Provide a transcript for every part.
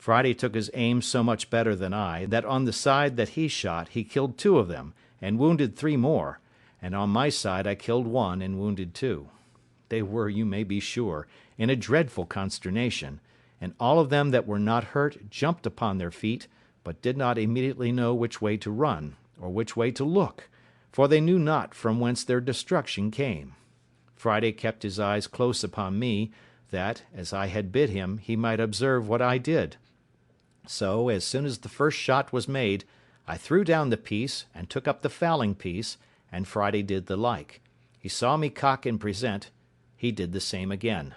Friday took his aim so much better than I, that on the side that he shot he killed 2 of them, and wounded 3 more, and on my side I killed 1 and wounded 2. They were, you may be sure, in a dreadful consternation, and all of them that were not hurt jumped upon their feet, but did not immediately know which way to run, or which way to look, for they knew not from whence their destruction came. Friday kept his eyes close upon me, that, as I had bid him, he might observe what I did. So, as soon as the first shot was made, I threw down the piece, and took up the fowling piece, and Friday did the like. He saw me cock and present. He did the same again.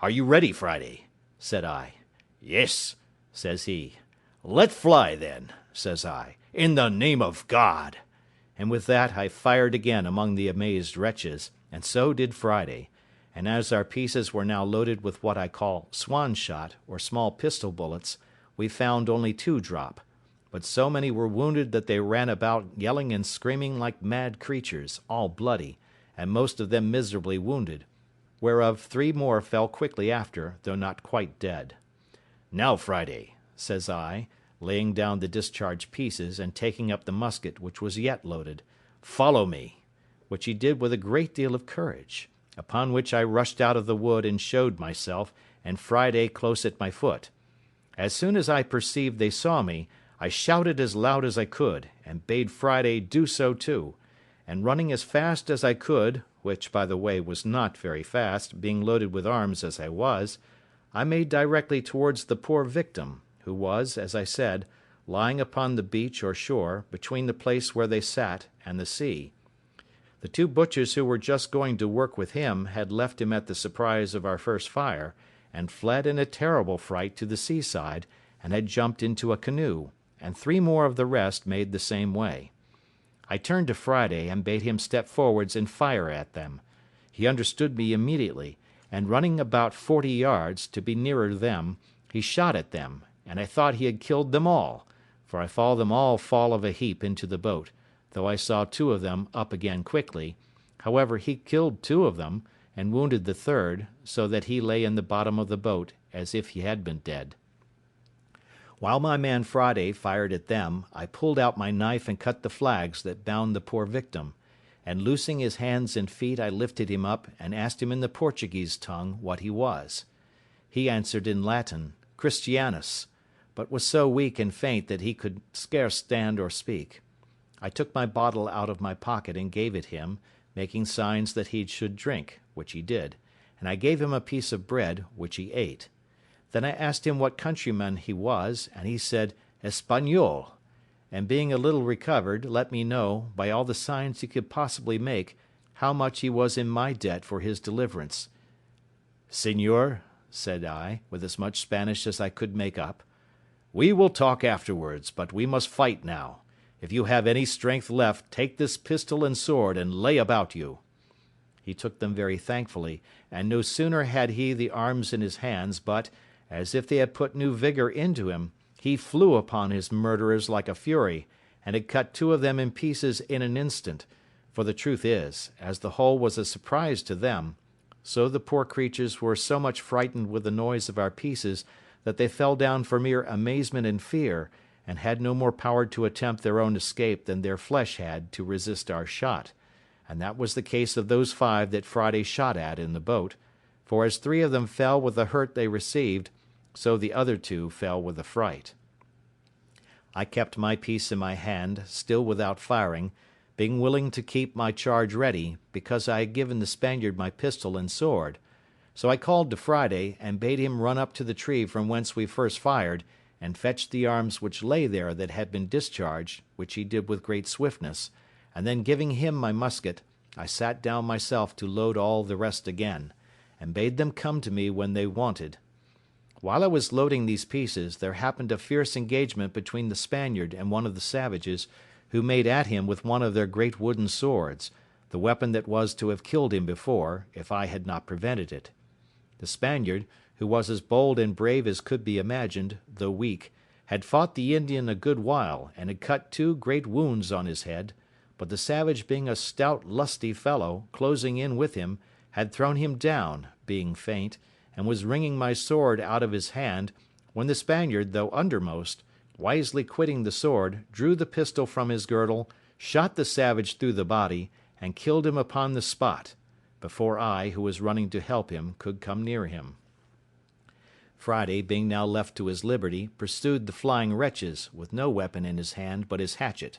"Are you ready, Friday?" said I. "Yes," says he. "Let fly, then," says I, "in the name of God." And with that I fired again among the amazed wretches, and so did Friday. And as our pieces were now loaded with what I call swan shot, or small pistol bullets, we found only 2 drop, but so many were wounded that they ran about yelling and screaming like mad creatures, all bloody, and most of them miserably wounded, whereof 3 more fell quickly after, though not quite dead. "Now, Friday," says I, laying down the discharged pieces, and taking up the musket which was yet loaded, "follow me," which he did with a great deal of courage, upon which I rushed out of the wood and showed myself, and Friday close at my foot. As soon as I perceived they saw me, I shouted as loud as I could, and bade Friday do so too, and running as fast as I could, which, by the way, was not very fast, being loaded with arms as I was, I made directly towards the poor victim, who was, as I said, lying upon the beach or shore, between the place where they sat and the sea. The 2 butchers who were just going to work with him had left him at the surprise of our first fire, and fled in a terrible fright to the seaside, and had jumped into a canoe, and 3 more of the rest made the same way. I turned to Friday, and bade him step forwards and fire at them. He understood me immediately, and running about 40 yards, to be nearer them, he shot at them, and I thought he had killed them all, for I saw them all fall of a heap into the boat, though I saw 2 of them up again quickly. However, he killed 2 of them, and wounded the 3rd, so that he lay in the bottom of the boat as if he had been dead. While my man Friday fired at them, I pulled out my knife and cut the flags that bound the poor victim, and loosing his hands and feet I lifted him up, and asked him in the Portuguese tongue what he was. He answered in Latin, Christianus, but was so weak and faint that he could scarce stand or speak. I took my bottle out of my pocket and gave it him, making signs that he should drink, which he did, and I gave him a piece of bread, which he ate. Then I asked him what countryman he was, and he said Espagnol, and being a little recovered, let me know, by all the signs he could possibly make, how much he was in my debt for his deliverance. "Señor," said I, with as much Spanish as I could make up, "we will talk afterwards, but we must fight now. If you have any strength left, take this pistol and sword and lay about you." He took them very thankfully, and no sooner had he the arms in his hands, but, as if they had put new vigour into him, he flew upon his murderers like a fury, and had cut 2 of them in pieces in an instant, for the truth is, as the whole was a surprise to them, so the poor creatures were so much frightened with the noise of our pieces that they fell down for mere amazement and fear, and had no more power to attempt their own escape than their flesh had to resist our shot, and that was the case of those 5 that Friday shot at in the boat, for as 3 of them fell with the hurt they received, so the other 2 fell with the fright. I kept my piece in my hand, still without firing, being willing to keep my charge ready, because I had given the Spaniard my pistol and sword. So I called to Friday, and bade him run up to the tree from whence we first fired, and fetch the arms which lay there that had been discharged, which he did with great swiftness, and then giving him my musket, I sat down myself to load all the rest again, and bade them come to me when they wanted. While I was loading these pieces, there happened a fierce engagement between the Spaniard and one of the savages, who made at him with one of their great wooden swords, the weapon that was to have killed him before, if I had not prevented it. The Spaniard, who was as bold and brave as could be imagined, though weak, had fought the Indian a good while, and had cut 2 great wounds on his head, but the savage being a stout lusty fellow, closing in with him, had thrown him down, being faint, and was wringing my sword out of his hand, when the Spaniard, though undermost, wisely quitting the sword, drew the pistol from his girdle, shot the savage through the body, and killed him upon the spot, before I, who was running to help him, could come near him. Friday, being now left to his liberty, pursued the flying wretches, with no weapon in his hand but his hatchet,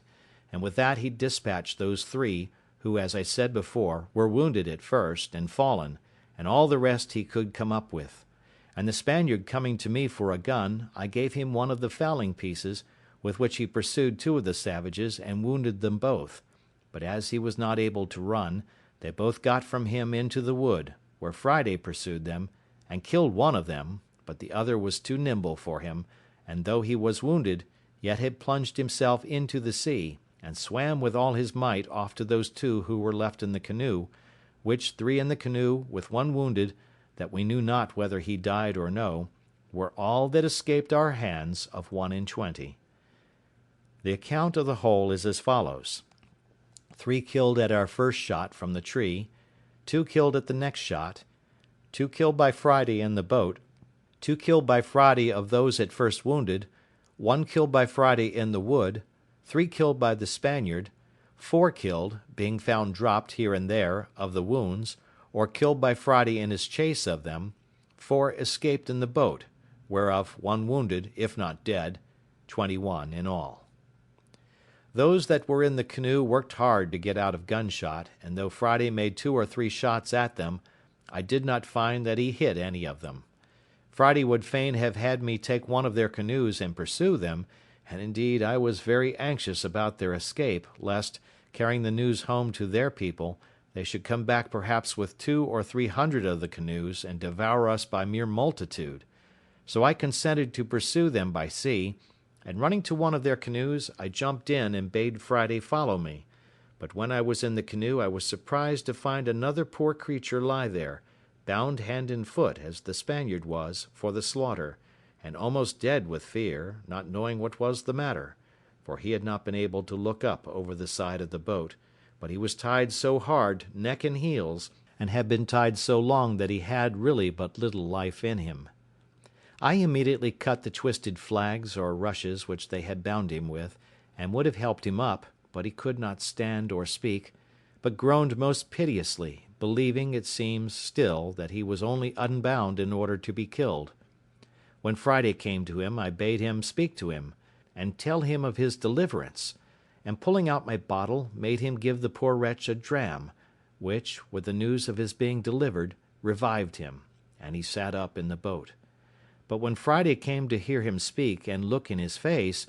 and with that he dispatched those three, who, as I said before, were wounded at first, and fallen, and all the rest he could come up with. And the Spaniard coming to me for a gun, I gave him one of the fowling pieces, with which he pursued two of the savages, and wounded them both. But as he was not able to run, they both got from him into the wood, where Friday pursued them, and killed one of them, but the other was too nimble for him, and though he was wounded, yet had plunged himself into the sea, and swam with all his might off to those two who were left in the canoe, which three in the canoe, with one wounded, that we knew not whether he died or no, were all that escaped our hands of 21. The account of the whole is as follows: 3 killed at our first shot from the tree, 2 killed at the next shot, 2 killed by Friday in the boat, 2 killed by Friday of those at first wounded, 1 killed by Friday in the wood, 3 killed by the Spaniard, 4 killed, being found dropped here and there, of the wounds, or killed by Friday in his chase of them, 4 escaped in the boat, whereof 1 wounded, if not dead, 21 in all. Those that were in the canoe worked hard to get out of gunshot, and though Friday made 2 or 3 shots at them, I did not find that he hit any of them. Friday would fain have had me take one of their canoes and pursue them, and indeed I was very anxious about their escape, lest, carrying the news home to their people, they should come back perhaps with 200 or 300 of the canoes, and devour us by mere multitude. So I consented to pursue them by sea, and running to one of their canoes, I jumped in and bade Friday follow me. But when I was in the canoe, I was surprised to find another poor creature lie there, bound hand and foot, as the Spaniard was, for the slaughter, and almost dead with fear, not knowing what was the matter, for he had not been able to look up over the side of the boat, but he was tied so hard, neck and heels, and had been tied so long that he had really but little life in him. I immediately cut the twisted flags or rushes which they had bound him with, and would have helped him up, but he could not stand or speak, but groaned most piteously, believing, it seems, still, that he was only unbound in order to be killed. When Friday came to him, I bade him speak to him, and tell him of his deliverance, and pulling out my bottle, made him give the poor wretch a dram, which, with the news of his being delivered, revived him, and he sat up in the boat. But when Friday came to hear him speak and look in his face,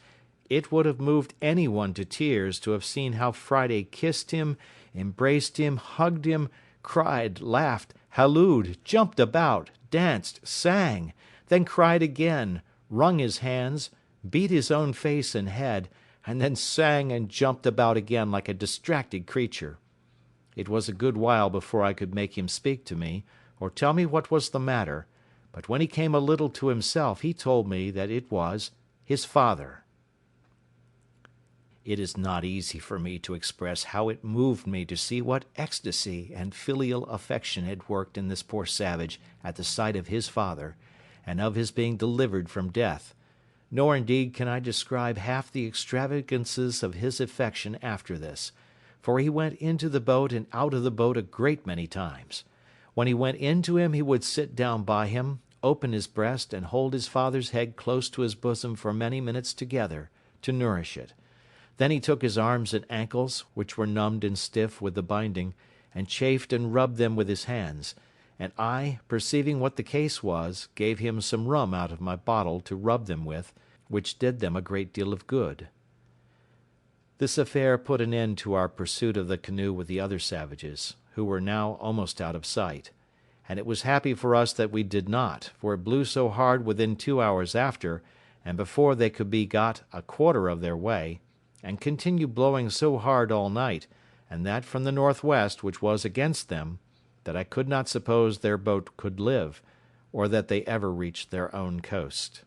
it would have moved any one to tears to have seen how Friday kissed him, embraced him, hugged him, cried, laughed, hallooed, jumped about, danced, sang, then cried again, wrung his hands, beat his own face and head, and then sang and jumped about again like a distracted creature. It was a good while before I could make him speak to me, or tell me what was the matter, but when he came a little to himself, he told me that it was his father. It is not easy for me to express how it moved me to see what ecstasy and filial affection had worked in this poor savage at the sight of his father, and of his being delivered from death, nor indeed can I describe half the extravagances of his affection after this, for he went into the boat and out of the boat a great many times. When he went into him, he would sit down by him, open his breast, and hold his father's head close to his bosom for many minutes together, to nourish it. Then he took his arms and ankles, which were numbed and stiff with the binding, and chafed and rubbed them with his hands, and I, perceiving what the case was, gave him some rum out of my bottle to rub them with, which did them a great deal of good. This affair put an end to our pursuit of the canoe with the other savages, who were now almost out of sight, and it was happy for us that we did not, for it blew so hard within 2 hours after, and before they could be got a quarter of their way, and continued blowing so hard all night, and that from the northwest, which was against them, that I could not suppose their boat could live, or that they ever reached their own coast.